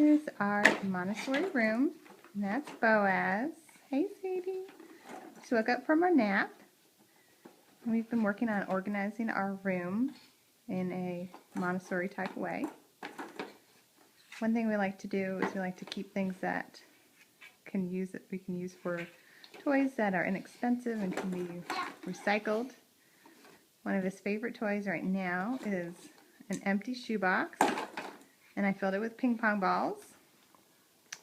is our Montessori room, and that's Boaz. Hey, sweetie. She woke up from her nap. We've been working on organizing our room in a Montessori type way. One thing we like to do is we like to keep things that we can use for toys that are inexpensive and can be recycled. One of his favorite toys right now is an empty shoebox, and I filled it with ping pong balls.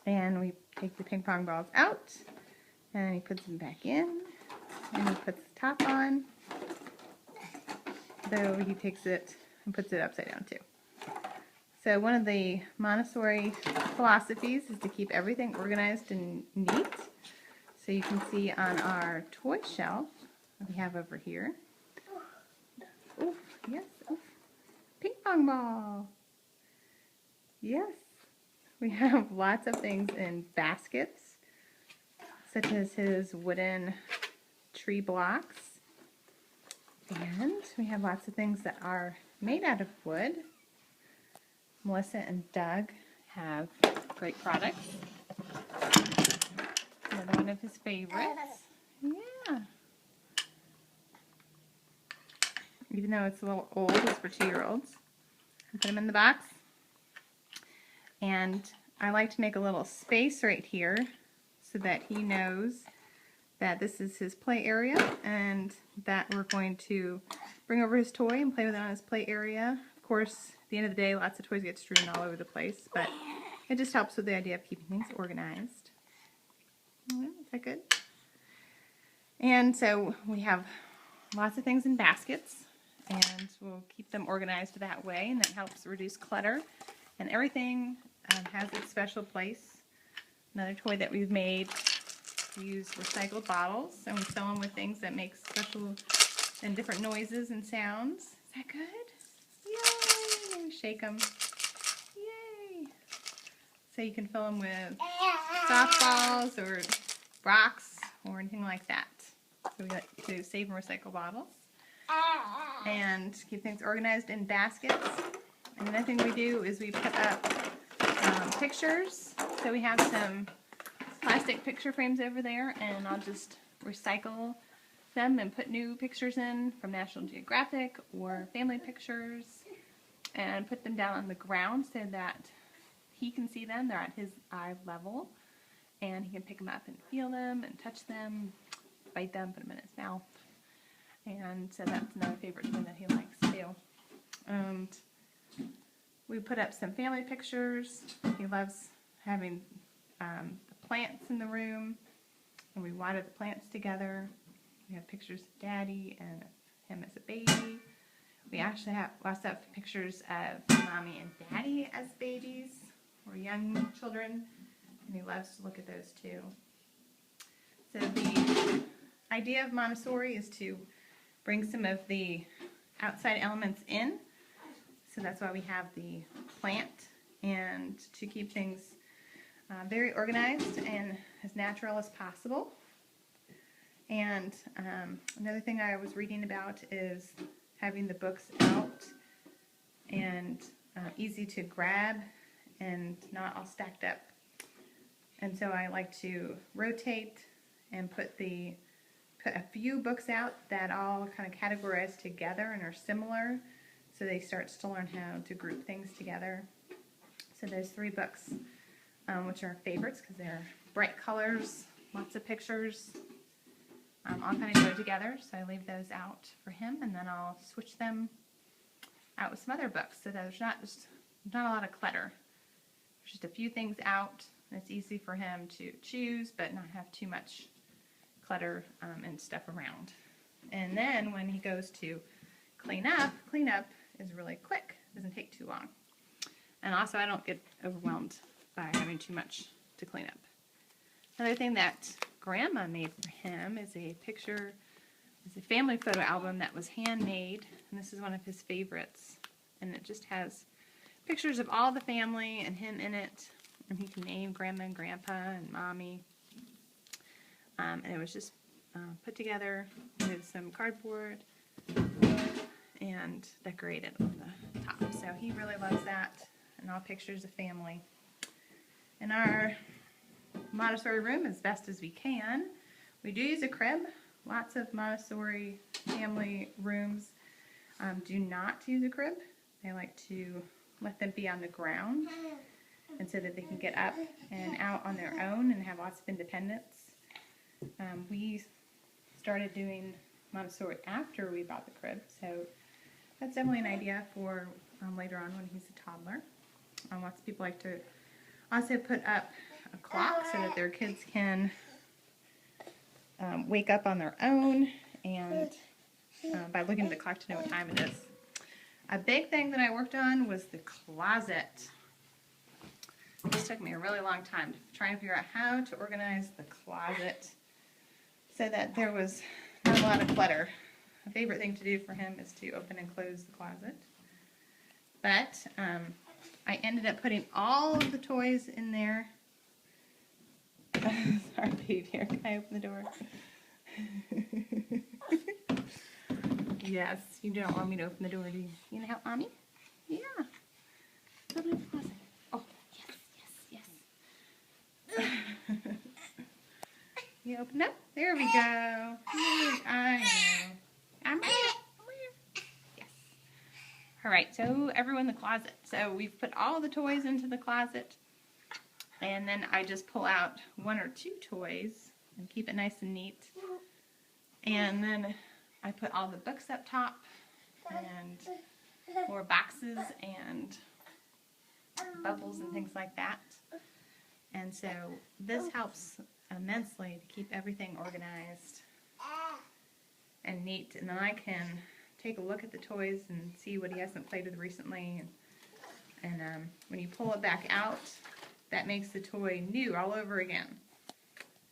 And we take the ping pong balls out, and he puts them back in, and he puts the top on. So he takes it and puts it upside down too. So one of the Montessori philosophies is to keep everything organized and neat. So you can see on our toy shelf that we have over here. Oh, yes, oh, ping pong ball. Yes, we have lots of things in baskets, such as his wooden tree blocks. And we have lots of things that are made out of wood. Melissa and Doug have great products. Another one of his favorites. Yeah. Even though it's a little old, it's for 2-year-olds. Put them in the box. And I like to make a little space right here so that he knows that this is his play area and that we're going to bring over his toy and play with it on his play area. Of course, at the end of the day, lots of toys get strewn all over the place, but it just helps with the idea of keeping things organized. Is that good? And so we have lots of things in baskets, and we'll keep them organized that way, and that helps reduce clutter. And everything has its special place. Another toy that we've made, we use recycled bottles, and we fill them with things that make special and different noises and sounds. Is that good? Yay! We shake them. Yay! So you can fill them with softballs or rocks or anything like that. So we like to save and recycle bottles and keep things organized in baskets. And another thing we do is we put up pictures. So we have some plastic picture frames over there, and I'll just recycle them and put new pictures in from National Geographic or family pictures and put them down on the ground so that he can see them. They're at his eye level, and he can pick them up and feel them and touch them, bite them, put them in his mouth. And so that's another favorite thing that he likes to do. And we put up some family pictures. He loves having the plants in the room, and we water the plants together. We have pictures of Daddy and him as a baby. We actually also have pictures of Mommy and Daddy as babies or young children, and he loves to look at those too. So the idea of Montessori is to bring some of the outside elements in. So that's why we have the plant, and to keep things very organized and as natural as possible. And another thing I was reading about is having the books out and easy to grab and not all stacked up. And so I like to rotate and put a few books out that all kind of categorize together and are similar, so they start to learn how to group things together. So there's 3 books, which are favorites because they're bright colors, lots of pictures, all kind of go together. So I leave those out for him, and then I'll switch them out with some other books so that there's not a lot of clutter. There's just a few things out, and it's easy for him to choose, but not have too much clutter and stuff around. And then when he goes to clean up is really quick. It doesn't take too long. And also I don't get overwhelmed by having too much to clean up. Another thing that Grandma made for him is a family photo album that was handmade, and this is one of his favorites. And it just has pictures of all the family and him in it, and he can name Grandma and Grandpa and Mommy. And it was just put together with some cardboard and decorated on the top. So he really loves that, and all pictures of family. in our Montessori room as best as we can. We do use a crib. Lots of Montessori family rooms do not use a crib. They like to let them be on the ground, and so that they can get up and out on their own and have lots of independence. We started doing Montessori after we bought the crib, so that's definitely an idea for later on when he's a toddler. Lots of people like to also put up a clock so that their kids can wake up on their own and by looking at the clock to know what time it is. A big thing that I worked on was the closet. This took me a really long time to try and figure out how to organize the closet so that there was not a lot of clutter. A favorite thing to do for him is to open and close the closet. But I ended up putting all of the toys in there. Sorry, babe, here. Can I open the door? Yes, you don't want me to open the door, do you? You gonna help Mommy? Yeah. Open the closet. Oh, yes, yes, yes. You open up? There we go. I know. I'm here. Yes. All right, so everyone in the closet. So we've put all the toys into the closet, and then I just pull out 1 or 2 toys and keep it nice and neat. And then I put all the books up top and more boxes and bubbles and things like that. And so this helps immensely to keep everything organized and neat. And then I can take a look at the toys and see what he hasn't played with recently. And when you pull it back out, that makes the toy new all over again.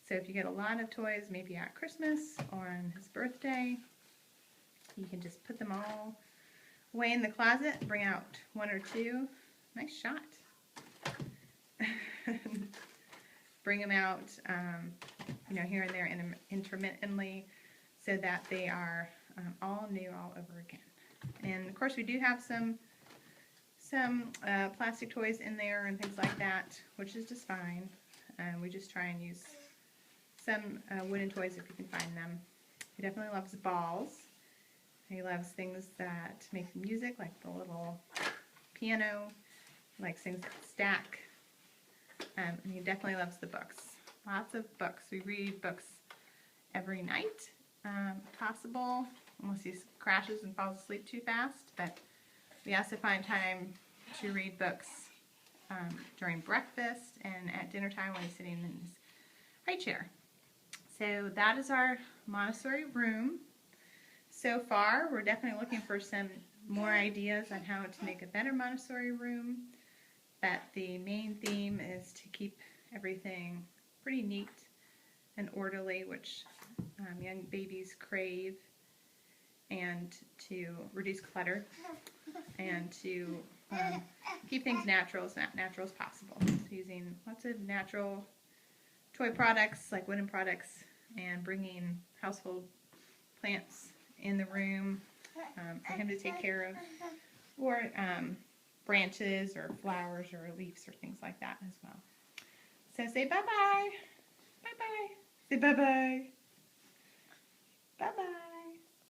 So if you get a lot of toys, maybe at Christmas or on his birthday, you can just put them all away in the closet, bring out 1 or 2. Nice shot. Bring them out, here and there intermittently so that they are all new all over again. And of course we do have some plastic toys in there and things like that, which is just fine. We just try and use some wooden toys if you can find them. He definitely loves balls. He loves things that make music, like the little piano. He likes things that stack. And he definitely loves the books. Lots of books. We read books every night, if possible, unless he crashes and falls asleep too fast. But we also find time to read books during breakfast and at dinner time when he's sitting in his high chair. So that is our Montessori room. So far, we're definitely looking for some more ideas on how to make a better Montessori room. But the main theme is to keep everything pretty neat and orderly, which young babies crave, and to reduce clutter, and to keep things natural as possible. So using lots of natural toy products, like wooden products, and bringing household plants in the room for him to take care of, or branches or flowers or leaves or things like that as well. So say bye-bye. Bye-bye. Say bye-bye. Bye-bye.